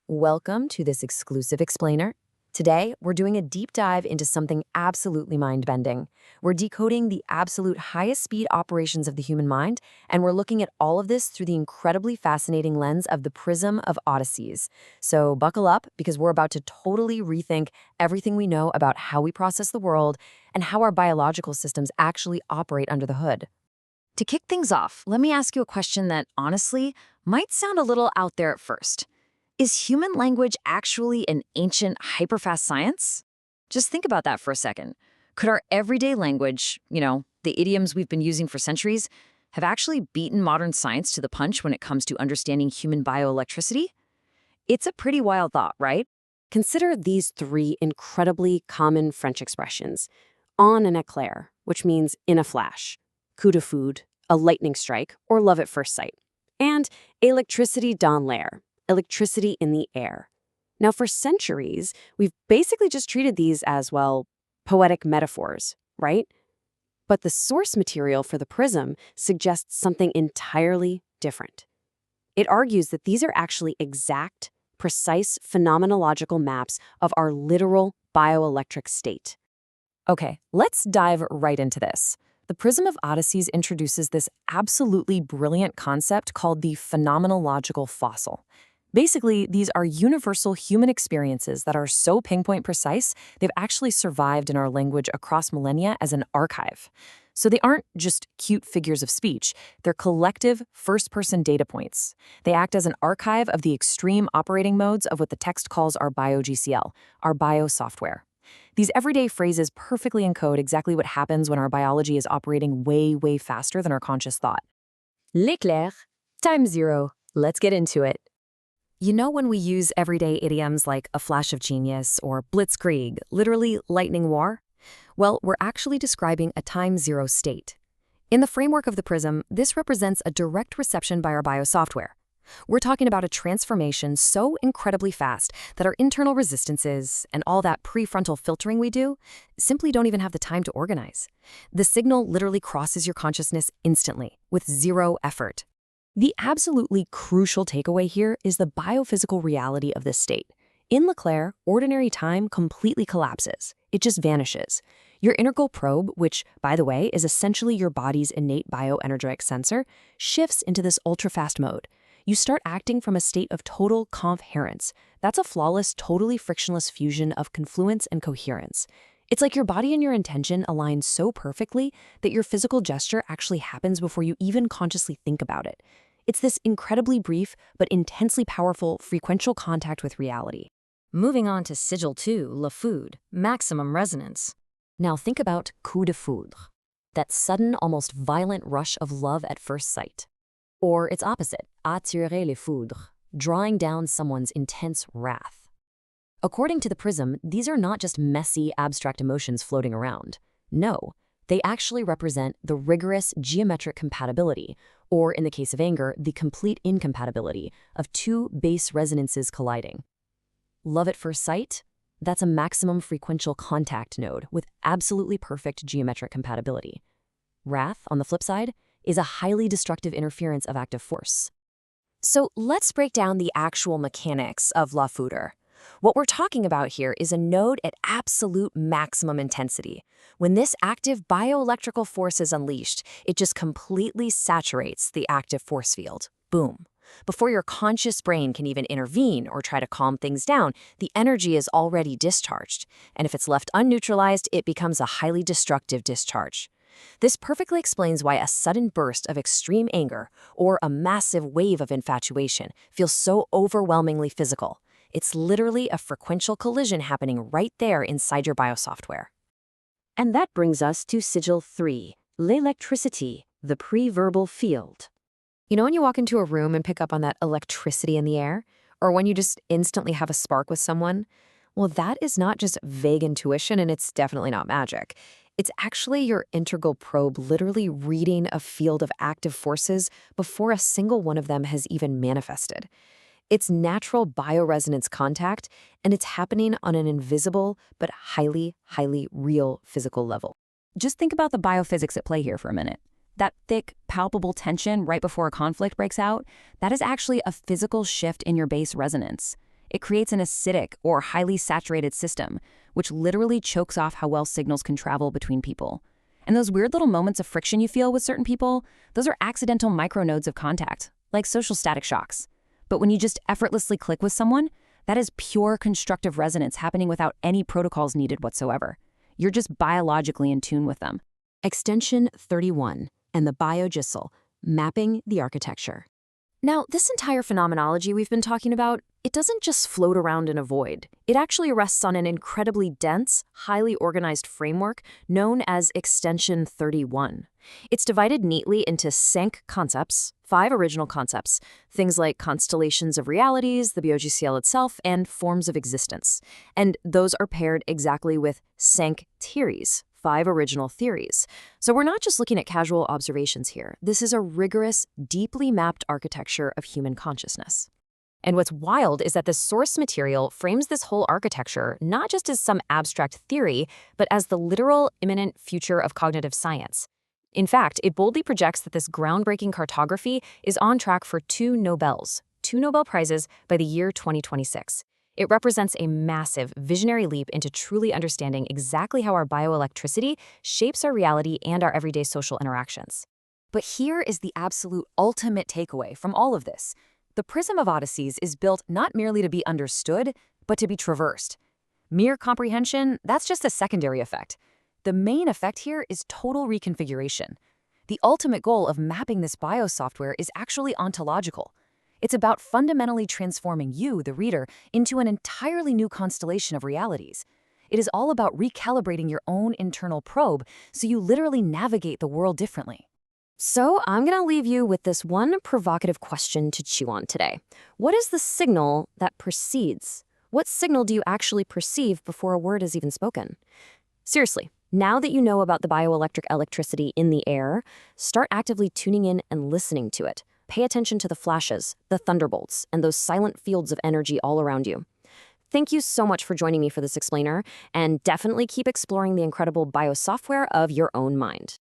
Welcome to this exclusive explainer. Today, we're doing a deep dive into something absolutely mind-bending. We're decoding the absolute highest speed operations of the human mind, and we're looking at all of this through the incredibly fascinating lens of the Prism of Odysseys. So buckle up, because we're about to totally rethink everything we know about how we process the world and how our biological systems actually operate under the hood. To kick things off, let me ask you a question that, honestly, might sound a little out there at first. Is human language actually an ancient, hyperfast science? Just think about that for a second. Could our everyday language, the idioms we've been using for centuries, have actually beaten modern science to the punch when it comes to understanding human bioelectricity? It's a pretty wild thought, right? Consider these three incredibly common French expressions. En un éclair, which means in a flash, coup de foudre, a lightning strike, or love at first sight, and électricité dans l'air, electricity in the air. Now, for centuries, we've basically just treated these as, well, poetic metaphors, right? But the source material for the prism suggests something entirely different. It argues that these are actually exact, precise phenomenological maps of our literal bioelectric state. Okay, let's dive right into this. The Prism of Odysseys introduces this absolutely brilliant concept called the phenomenological fossil. Basically, these are universal human experiences that are so pinpoint precise, they've actually survived in our language across millennia as an archive. So they aren't just cute figures of speech, they're collective first-person data points. They act as an archive of the extreme operating modes of what the text calls our bio-GCL, our bio-software. These everyday phrases perfectly encode exactly what happens when our biology is operating way, way faster than our conscious thought. L'éclair, time zero. Let's get into it. You know, when we use everyday idioms like a flash of genius or blitzkrieg, literally lightning war? Well, we're actually describing a time zero state. In the framework of the prism, this represents a direct reception by our biosoftware. We're talking about a transformation so incredibly fast that our internal resistances and all that prefrontal filtering we do simply don't even have the time to organize. The signal literally crosses your consciousness instantly, with zero effort. The absolutely crucial takeaway here is the biophysical reality of this state. In Leclerc, ordinary time completely collapses. It just vanishes. Your integral probe, which, by the way, is essentially your body's innate bioenergetic sensor, shifts into this ultra-fast mode. You start acting from a state of total conference. That's a flawless, totally frictionless fusion of confluence and coherence. It's like your body and your intention align so perfectly that your physical gesture actually happens before you even consciously think about it. It's this incredibly brief but intensely powerful frequential contact with reality. Moving on to sigil 2, la foudre, maximum resonance. Now think about coup de foudre, that sudden, almost violent rush of love at first sight. Or its opposite, attirer les foudres, drawing down someone's intense wrath. According to the prism, these are not just messy, abstract emotions floating around. No, they actually represent the rigorous geometric compatibility, or in the case of anger, the complete incompatibility of two base resonances colliding. Love at first sight? That's a maximum frequential contact node with absolutely perfect geometric compatibility. Wrath, on the flip side, is a highly destructive interference of active force. So let's break down the actual mechanics of la foudre. What we're talking about here is a node at absolute maximum intensity. When this active bioelectrical force is unleashed, it just completely saturates the active force field. Boom. Before your conscious brain can even intervene or try to calm things down, the energy is already discharged. And if it's left unneutralized, it becomes a highly destructive discharge. This perfectly explains why a sudden burst of extreme anger or a massive wave of infatuation feels so overwhelmingly physical. It's literally a frequential collision happening right there inside your biosoftware. And that brings us to sigil 3, l'électricité, the pre-verbal field. You know when you walk into a room and pick up on that electricity in the air? Or when you just instantly have a spark with someone? Well, that is not just vague intuition, and it's definitely not magic. It's actually your integral probe literally reading a field of active forces before a single one of them has even manifested. It's natural bioresonance contact, and it's happening on an invisible but highly, highly real physical level. Just think about the biophysics at play here for a minute. That thick, palpable tension right before a conflict breaks out, that is actually a physical shift in your base resonance. it creates an acidic or highly saturated system, which literally chokes off how well signals can travel between people. And those weird little moments of friction you feel with certain people, those are accidental micronodes of contact, like social static shocks. But when you just effortlessly click with someone, that is pure constructive resonance happening without any protocols needed whatsoever. You're just biologically in tune with them. Extension 31 and the biogissel, mapping the architecture. Now, this entire phenomenology we've been talking about, it doesn't just float around in a void. It actually rests on an incredibly dense, highly organized framework known as Extension 31. It's divided neatly into cinq concepts, 5 original concepts, things like constellations of realities, the biogicel itself, and forms of existence. And those are paired exactly with cinq theories, 5 original theories. So we're not just looking at casual observations here. This is a rigorous, deeply mapped architecture of human consciousness. And what's wild is that the source material frames this whole architecture not just as some abstract theory, but as the literal, imminent future of cognitive science. In fact, it boldly projects that this groundbreaking cartography is on track for 2 Nobel Prizes by the year 2026. It represents a massive, visionary leap into truly understanding exactly how our bioelectricity shapes our reality and our everyday social interactions. But here is the absolute ultimate takeaway from all of this. The Prism of Odysseys is built not merely to be understood, but to be traversed. Mere comprehension, that's just a secondary effect. The main effect here is total reconfiguration. The ultimate goal of mapping this biosoftware is actually ontological. It's about fundamentally transforming you, the reader, into an entirely new constellation of realities. It is all about recalibrating your own internal probe so you literally navigate the world differently. So I'm going to leave you with this one provocative question to chew on today. What is the signal that precedes? What signal do you actually perceive before a word is even spoken? Seriously, now that you know about the bioelectric electricity in the air, start actively tuning in and listening to it. Pay attention to the flashes, the thunderbolts, and those silent fields of energy all around you. Thank you so much for joining me for this explainer, and definitely keep exploring the incredible biosoftware of your own mind.